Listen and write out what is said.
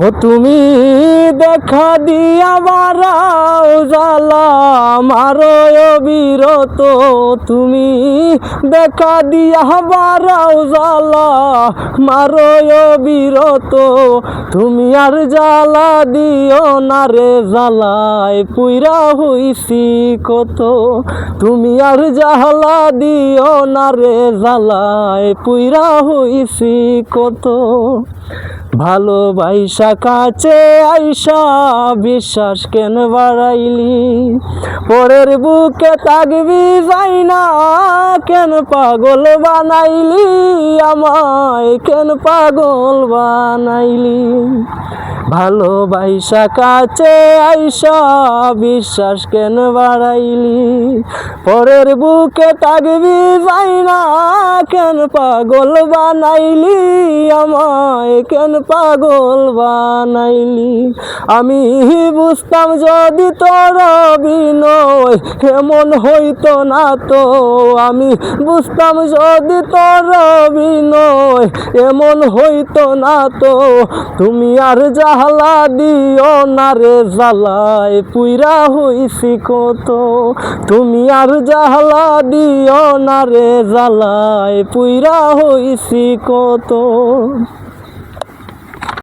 ও তুমি দেখা দিয়া বারাও জ্বালা মারো অবিরত, তুমি দেখা দিয়া বারাও জ্বালা মারো অবিরত, তুমি আর জ্বালা দিও না রে জ্বালায় পুইরা হইছি কত, তুমি আর জ্বালা দিও না রে জ্বালায় পুইরা হইছি কত। ভালোবাসা কাছে আইসা বিশ্বাস কেন বাড়াইলি, পরের বুকে থাকবি যাই না কেন পাগল বানাইলি, আমায় কেন পাগল বানাইলি। ভালোবাসা কাছে আইসা বিশ্বাস কেন বাড়াইলি, পরের বুকে থাকবি যাই না কেন পাগল বানাইলি, আমায় কেন পাগল বানাইলি। আমি বুঝতাম যদি তোর বিনয় এমন হইতো না তো, আমি বুঝতাম যদি তোর বিনয় এমন হইতো না তো, তুমি আর জ্বালা দিও না রে জ্বালায় পুইরা হইছি কত, তুমি আর জ্বালা দিও না রে জ্বালায় পুইরা হইছি কত।